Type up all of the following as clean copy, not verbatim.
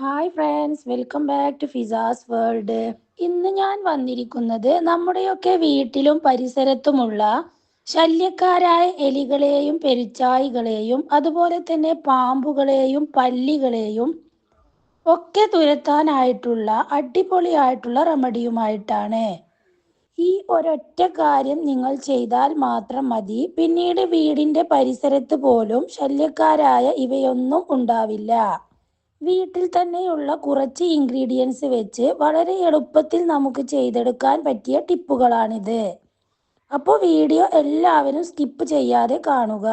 Hi friends, welcome back to Fiza's world. ഇന്ന് ഞാൻ വന്നിരിക്കുന്നത് നമ്മുടെയൊക്കെ വീട്ടിലും പരിസരത്തുമുള്ള ശല്യക്കാരായ എലികളെയും പെരുച്ചാഴികളെയും അതുപോലെ തന്നെ പാമ്പുകളെയും പല്ലികളെയും ഒക്കെ തുരത്താനായിട്ടുള്ള അടിപൊളിയായിട്ടുള്ള റെമഡിയുമായിട്ടാണ്. ഈ ഒരൊറ്റ കാര്യം നിങ്ങൾ ചെയ്താൽ മാത്രം മതി, പിന്നീട് വീടിന്റെ പരിസരത്ത് പോലും ശല്യക്കാരായ ഇവയൊന്നും ഉണ്ടാവില്ല. വീട്ടിൽ തന്നെയുള്ള കുറച്ച് ഇൻഗ്രീഡിയൻസ് വെച്ച് വളരെ എളുപ്പത്തിൽ നമുക്ക് ചെയ്തെടുക്കാൻ പറ്റിയ ടിപ്പുകളാണിത്. അപ്പോൾ വീഡിയോ എല്ലാവരും സ്കിപ്പ് ചെയ്യാതെ കാണുക.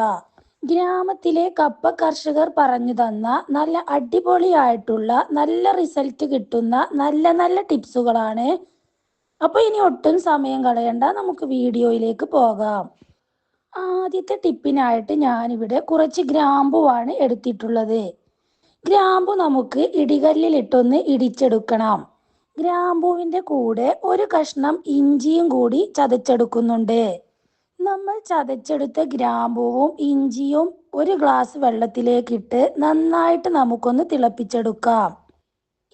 ഗ്രാമത്തിലെ കപ്പ കർഷകർ പറഞ്ഞു തന്ന നല്ല അടിപൊളിയായിട്ടുള്ള നല്ല റിസൾട്ട് കിട്ടുന്ന നല്ല നല്ല ടിപ്സുകളാണ്. അപ്പോൾ ഇനി ഒട്ടും സമയം കളയണ്ട, നമുക്ക് വീഡിയോയിലേക്ക് പോകാം. ആദ്യത്തെ ടിപ്പിനായിട്ട് ഞാനിവിടെ കുറച്ച് ഗ്രാമ്പുവാണ് എടുത്തിട്ടുള്ളത്. ഗ്രാമ്പു നമുക്ക് ഇടികല്ലിലിട്ടൊന്ന് ഇടിച്ചെടുക്കണം. ഗ്രാമ്പൂവിൻ്റെ കൂടെ ഒരു കഷ്ണം ഇഞ്ചിയും കൂടി ചതച്ചെടുക്കുന്നുണ്ട്. നമ്മൾ ചതച്ചെടുത്ത ഗ്രാമ്പൂവും ഇഞ്ചിയും ഒരു ഗ്ലാസ് വെള്ളത്തിലേക്കിട്ട് നന്നായിട്ട് നമുക്കൊന്ന് തിളപ്പിച്ചെടുക്കാം.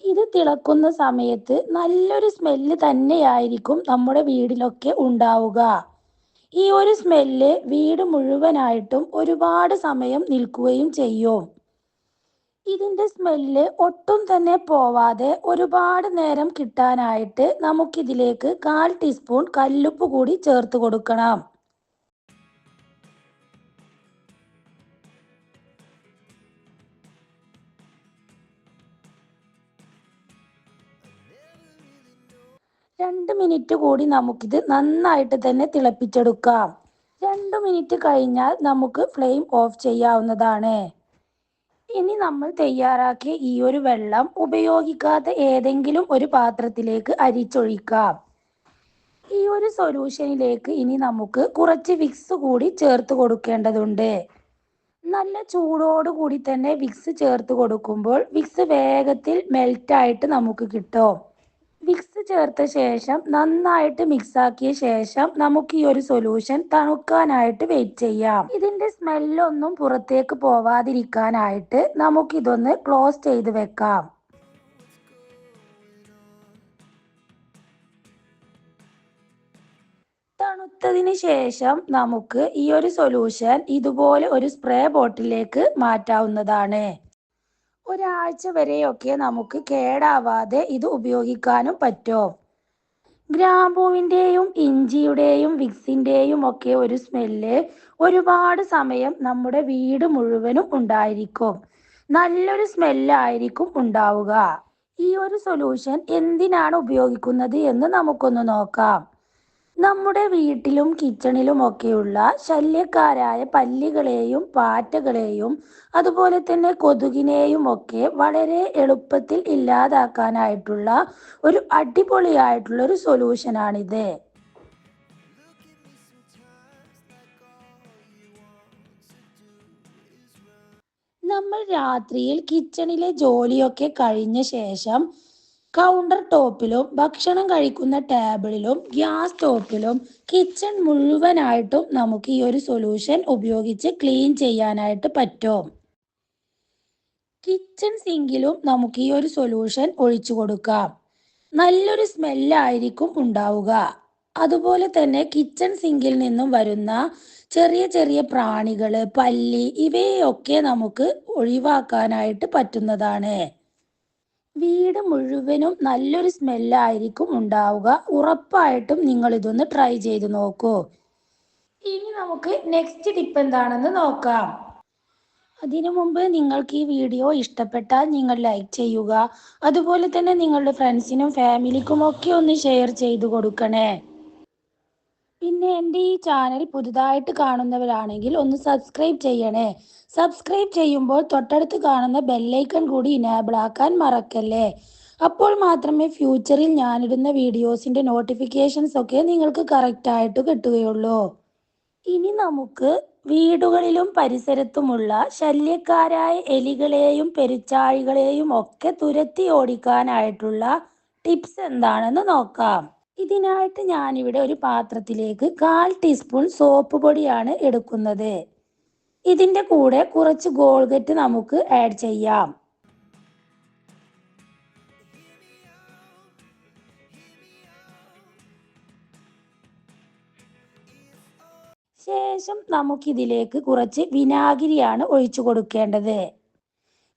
ഇത് തിളക്കുന്ന സമയത്ത് നല്ലൊരു സ്മെല്ല് തന്നെയായിരിക്കും നമ്മുടെ വീടിലൊക്കെ ഉണ്ടാവുക. ഈ ഒരു സ്മെല്ല് വീട് മുഴുവനായിട്ടും ഒരുപാട് സമയം നിൽക്കുകയും ചെയ്യും. ഇതിൻ്റെ സ്മെല്ല് ഒട്ടും തന്നെ പോവാതെ ഒരുപാട് നേരം കിട്ടാനായിട്ട് നമുക്കിതിലേക്ക് 1/4 ടീസ്പൂൺ കല്ലുപ്പ് കൂടി ചേർത്ത് കൊടുക്കണം. രണ്ട് മിനിറ്റ് കൂടി നമുക്കിത് നന്നായിട്ട് തന്നെ തിളപ്പിച്ചെടുക്കാം. 2 മിനിറ്റ് കഴിഞ്ഞാൽ നമുക്ക് ഫ്ലെയിം ഓഫ് ചെയ്യാവുന്നതാണ്. ഇനി നമ്മൾ തയ്യാറാക്കിയ ഈ ഒരു വെള്ളം ഉപയോഗിക്കാത്ത ഏതെങ്കിലും ഒരു പാത്രത്തിലേക്ക് അരിച്ചൊഴിക്കാം. ഈ ഒരു സൊല്യൂഷനിലേക്ക് ഇനി നമുക്ക് കുറച്ച് വിക്സ് കൂടി ചേർത്ത് കൊടുക്കേണ്ടതുണ്ട്. നല്ല ചൂടോടുകൂടി തന്നെ വിക്സ് ചേർത്ത് കൊടുക്കുമ്പോൾ വിക്സ് വേഗത്തിൽ മെൽറ്റായിട്ട് നമുക്ക് കിട്ടും. വിക്സ് ചേർത്ത ശേഷം നന്നായിട്ട് മിക്സാക്കിയ ശേഷം നമുക്ക് ഈ ഒരു സൊല്യൂഷൻ തണുക്കാനായിട്ട് വെയിറ്റ് ചെയ്യാം. ഇതിൻ്റെ സ്മെല്ലൊന്നും പുറത്തേക്ക് പോവാതിരിക്കാനായിട്ട് നമുക്കിതൊന്ന് ക്ലോസ് ചെയ്ത് വെക്കാം. തണുത്തതിന് ശേഷം നമുക്ക് ഈ ഒരു സൊല്യൂഷൻ ഇതുപോലെ ഒരു സ്പ്രേ ബോട്ടിലേക്ക് മാറ്റാവുന്നതാണ്. ഒരാഴ്ച വരെയൊക്കെ നമുക്ക് കേടാവാതെ ഇത് ഉപയോഗിക്കാനും പറ്റും. ഗ്രാമ്പൂവിൻ്റെയും ഇഞ്ചിയുടെയും വിക്സിൻ്റെയും ഒക്കെ ഒരു സ്മെല്ല് ഒരുപാട് സമയം നമ്മുടെ വീട് മുഴുവനും ഉണ്ടായിരിക്കും. നല്ലൊരു സ്മെല്ലായിരിക്കും ഉണ്ടാവുക. ഈ ഒരു സൊല്യൂഷൻ എന്തിനാണ് ഉപയോഗിക്കുന്നത് എന്ന് നമുക്കൊന്ന് നോക്കാം. നമ്മുടെ വീട്ടിലും കിച്ചണിലും ഒക്കെയുള്ള ശല്യക്കാരായ പല്ലികളെയും പാറ്റകളെയും അതുപോലെ തന്നെ കൊതുകിനെയും ഒക്കെ വളരെ എളുപ്പത്തിൽ ഇല്ലാതാക്കാനായിട്ടുള്ള ഒരു അടിപൊളിയായിട്ടുള്ള ഒരു സൊല്യൂഷനാണിത്. നമ്മൾ രാത്രിയിൽ കിച്ചണിലെ ജോലിയൊക്കെ കഴിഞ്ഞ ശേഷം കൗണ്ടർ ടോപ്പിലും ഭക്ഷണം കഴിക്കുന്ന ടേബിളിലും ഗ്യാസ് സ്റ്റോപ്പിലും കിച്ചൺ മുഴുവനായിട്ടും നമുക്ക് ഈ ഒരു സൊല്യൂഷൻ ഉപയോഗിച്ച് ക്ലീൻ ചെയ്യാനായിട്ട് പറ്റും. കിച്ചൺ സിങ്കിലും നമുക്ക് ഈ ഒരു സൊല്യൂഷൻ ഒഴിച്ചു കൊടുക്കാം. നല്ലൊരു സ്മെല്ലായിരിക്കും ഉണ്ടാവുക. അതുപോലെ തന്നെ കിച്ചൺ സിങ്കിൽ നിന്നും വരുന്ന ചെറിയ ചെറിയ പ്രാണികൾ, പല്ലി ഇവയൊക്കെ നമുക്ക് ഒഴിവാക്കാനായിട്ട് പറ്റുന്നതാണ്. വീട് മുഴുവനും നല്ലൊരു സ്മെല്ലായിരിക്കും ഉണ്ടാവുക. ഉറപ്പായിട്ടും നിങ്ങൾ ഇതൊന്ന് ട്രൈ ചെയ്ത് നോക്കൂ. ഇനി നമുക്ക് നെക്സ്റ്റ് ടിപ്പ് എന്താണെന്ന് നോക്കാം. അതിനു മുമ്പ് നിങ്ങൾക്ക് ഈ വീഡിയോ ഇഷ്ടപ്പെട്ടാൽ നിങ്ങൾ ലൈക്ക് ചെയ്യുക. അതുപോലെ തന്നെ നിങ്ങളുടെ ഫ്രണ്ട്സിനും ഫാമിലിക്കും ഒക്കെ ഒന്ന് ഷെയർ ചെയ്ത് കൊടുക്കണേ. പിന്നെ എൻ്റെ ഈ ചാനൽ പുതുതായിട്ട് കാണുന്നവരാണെങ്കിൽ ഒന്ന് സബ്സ്ക്രൈബ് ചെയ്യണേ. സബ്സ്ക്രൈബ് ചെയ്യുമ്പോൾ തൊട്ടടുത്ത് കാണുന്ന ബെല്ലൈക്കൺ കൂടി ഇനേബിൾ ആക്കാൻ മറക്കല്ലേ. അപ്പോൾ മാത്രമേ ഫ്യൂച്ചറിൽ ഞാനിടുന്ന വീഡിയോസിൻ്റെ നോട്ടിഫിക്കേഷൻസ് ഒക്കെ നിങ്ങൾക്ക് കറക്റ്റായിട്ട് കിട്ടുകയുള്ളൂ. ഇനി നമുക്ക് വീടുകളിലും പരിസരത്തുമുള്ള ശല്യക്കാരായ എലികളെയും പെരുച്ചാഴികളെയും ഒക്കെ തുരത്തി ഓടിക്കാനായിട്ടുള്ള ടിപ്സ് എന്താണെന്ന് നോക്കാം. ഇതിനായിട്ട് ഞാനിവിടെ ഒരു പാത്രത്തിലേക്ക് 1/4 ടീസ്പൂൺ സോപ്പ് പൊടിയാണ് എടുക്കുന്നത്. ഇതിൻ്റെ കൂടെ കുറച്ച് ഗോൾഗറ്റ് നമുക്ക് ആഡ് ചെയ്യാം. ശേഷം നമുക്കിതിലേക്ക് കുറച്ച് വിനാഗിരിയാണ് ഒഴിച്ചു കൊടുക്കേണ്ടത്.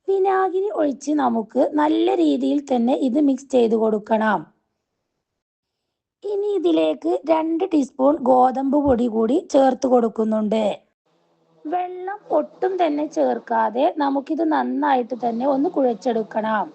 വിനാഗിരി ഒഴിച്ച് നമുക്ക് നല്ല രീതിയിൽ തന്നെ ഇത് മിക്സ് ചെയ്ത് കൊടുക്കണം. ഇനി ഇതിലേക്ക് 2 ടീസ്പൂൺ ഗോതമ്പ് പൊടി കൂടി ചേർത്ത് കൊടുക്കുന്നുണ്ട്. വെള്ളം ഒട്ടും തന്നെ ചേർക്കാതെ നമുക്കിത് നന്നായിട്ട് തന്നെ ഒന്ന് കുഴച്ചെടുക്കണം.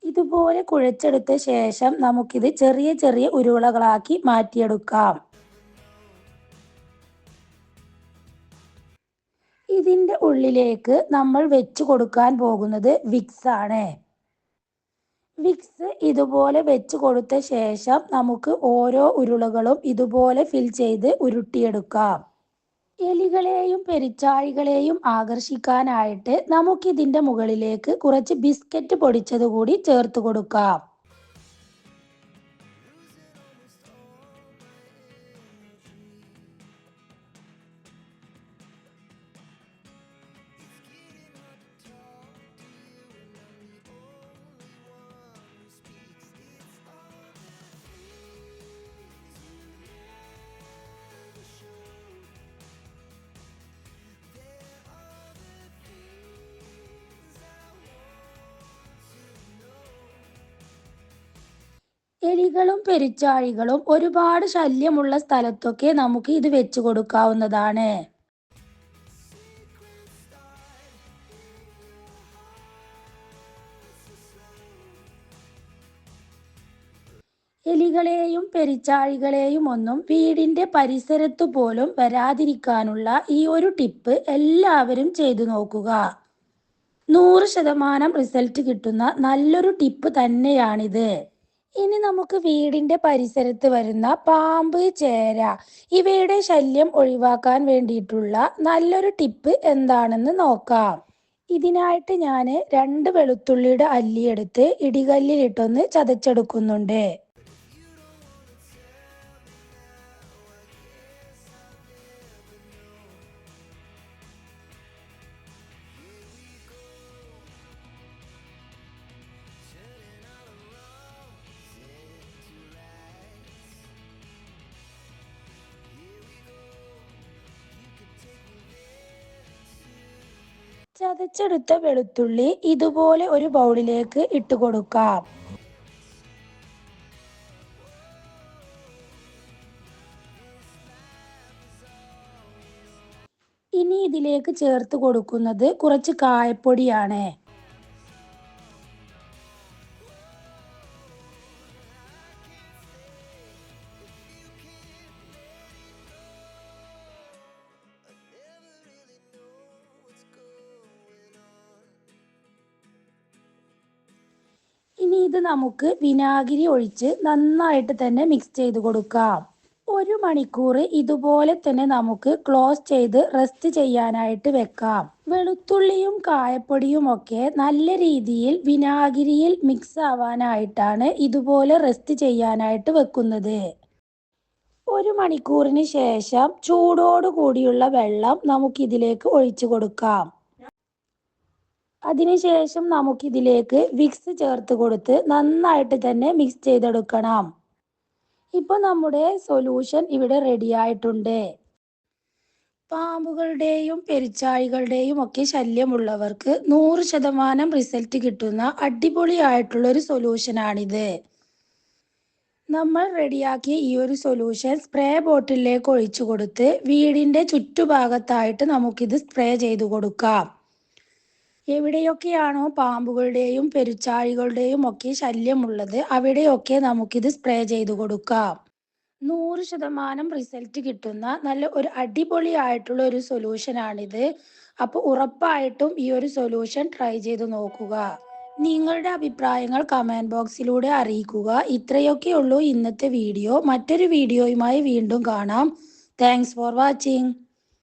ഇതുപോലെ കുഴച്ചെടുത്ത ശേഷം നമുക്കിത് ചെറിയ ചെറിയ ഉരുളകളാക്കി മാറ്റിയെടുക്കാം. ഇതിൻ്റെ ഉള്ളിലേക്ക് നമ്മൾ വെച്ച് കൊടുക്കാൻ പോകുന്നത് വിക്സ് ആണ്. വിക്സ് ഇതുപോലെ വെച്ച് കൊടുത്ത ശേഷം നമുക്ക് ഓരോ ഉരുളകളും ഇതുപോലെ ഫിൽ ചെയ്ത് ഉരുട്ടിയെടുക്കാം. എലികളെയും പെരിച്ചാഴികളെയും ആകർഷിക്കാനായിട്ട് നമുക്കിതിൻ്റെ മുകളിലേക്ക് കുറച്ച് ബിസ്ക്കറ്റ് പൊടിച്ചത് കൂടി ചേർത്ത് കൊടുക്കാം. എലികളും പെരിച്ചാഴികളും ഒരുപാട് ശല്യമുള്ള സ്ഥലത്തൊക്കെ നമുക്ക് ഇത് വെച്ച് കൊടുക്കാവുന്നതാണ്. എലികളെയും പെരിച്ചാഴികളെയും ഒന്നും വീടിൻ്റെ പരിസരത്തു പോലും വരാതിരിക്കാനുള്ള ഈ ഒരു ടിപ്പ് എല്ലാവരും ചെയ്തു നോക്കുക. 100% റിസൾട്ട് കിട്ടുന്ന നല്ലൊരു ടിപ്പ് തന്നെയാണിത്. ഇനി നമുക്ക് വീടിൻ്റെ പരിസരത്ത് വരുന്ന പാമ്പ്, ചേര ഇവയുടെ ശല്യം ഒഴിവാക്കാൻ വേണ്ടിയിട്ടുള്ള നല്ലൊരു ടിപ്പ് എന്താണെന്ന് നോക്കാം. ഇതിനായിട്ട് ഞാൻ 2 വെളുത്തുള്ളിയുടെ അല്ലിയെടുത്ത് ഇടികല്ലിലിട്ടൊന്ന് ചതച്ചെടുക്കുന്നുണ്ട്. ചതച്ചെടുത്ത വെളുത്തുള്ളി ഇതുപോലെ ഒരു ബൗളിലേക്ക് ഇട്ട് കൊടുക്കാം. ഇനി ഇതിലേക്ക് ചേർത്ത് കൊടുക്കുന്നത് കുറച്ച് കായപ്പൊടിയാണ്. ഇനി ഇത് നമുക്ക് വിനാഗിരി ഒഴിച്ച് നന്നായിട്ട് തന്നെ മിക്സ് ചെയ്ത് കൊടുക്കാം. 1 മണിക്കൂർ ഇതുപോലെ തന്നെ നമുക്ക് ക്ലോസ് ചെയ്ത് റെസ്റ്റ് ചെയ്യാനായിട്ട് വെക്കാം. വെളുത്തുള്ളിയും കായപ്പൊടിയും ഒക്കെ നല്ല രീതിയിൽ വിനാഗിരിയിൽ മിക്സ് ആവാനായിട്ടാണ് ഇതുപോലെ റെസ്റ്റ് ചെയ്യാനായിട്ട് വെക്കുന്നത്. 1 മണിക്കൂറിന് ശേഷം ചൂടോട് കൂടിയുള്ള വെള്ളം നമുക്കിതിലേക്ക് ഒഴിച്ചു കൊടുക്കാം. അതിനുശേഷം നമുക്കിതിലേക്ക് വിക്സ് ചേർത്ത് കൊടുത്ത് നന്നായിട്ട് തന്നെ മിക്സ് ചെയ്തെടുക്കണം. ഇപ്പോൾ നമ്മുടെ സൊല്യൂഷൻ ഇവിടെ റെഡി ആയിട്ടുണ്ട്. പാമ്പുകളുടെയും പെരിച്ചാഴികളുടെയും ഒക്കെ ശല്യമുള്ളവർക്ക് 100% റിസൾട്ട് കിട്ടുന്ന അടിപൊളിയായിട്ടുള്ളൊരു സൊല്യൂഷനാണിത്. നമ്മൾ റെഡിയാക്കിയ ഈ ഒരു സൊല്യൂഷൻ സ്പ്രേ ബോട്ടിലേക്ക് ഒഴിച്ചു കൊടുത്ത് വീടിൻ്റെ ചുറ്റുഭാഗത്തായിട്ട് നമുക്കിത് സ്പ്രേ ചെയ്ത് കൊടുക്കാം. എവിടെയൊക്കെയാണോ പാമ്പുകളുടെയും പെരുച്ചാഴികളുടെയും ഒക്കെ ശല്യമുള്ളത് അവിടെയൊക്കെ നമുക്കിത് സ്പ്രേ ചെയ്ത് കൊടുക്കാം. 100% റിസൾട്ട് കിട്ടുന്ന നല്ല ഒരു അടിപൊളിയായിട്ടുള്ള ഒരു സൊല്യൂഷനാണിത്. അപ്പോൾ ഉറപ്പായിട്ടും ഈ ഒരു സൊല്യൂഷൻ ട്രൈ ചെയ്ത് നോക്കുക. നിങ്ങളുടെ അഭിപ്രായങ്ങൾ കമൻറ്റ് ബോക്സിലൂടെ അറിയിക്കുക. ഇത്രയൊക്കെ ഉള്ളൂ ഇന്നത്തെ വീഡിയോ. മറ്റൊരു വീഡിയോയുമായി വീണ്ടും കാണാം. Thanks for watching.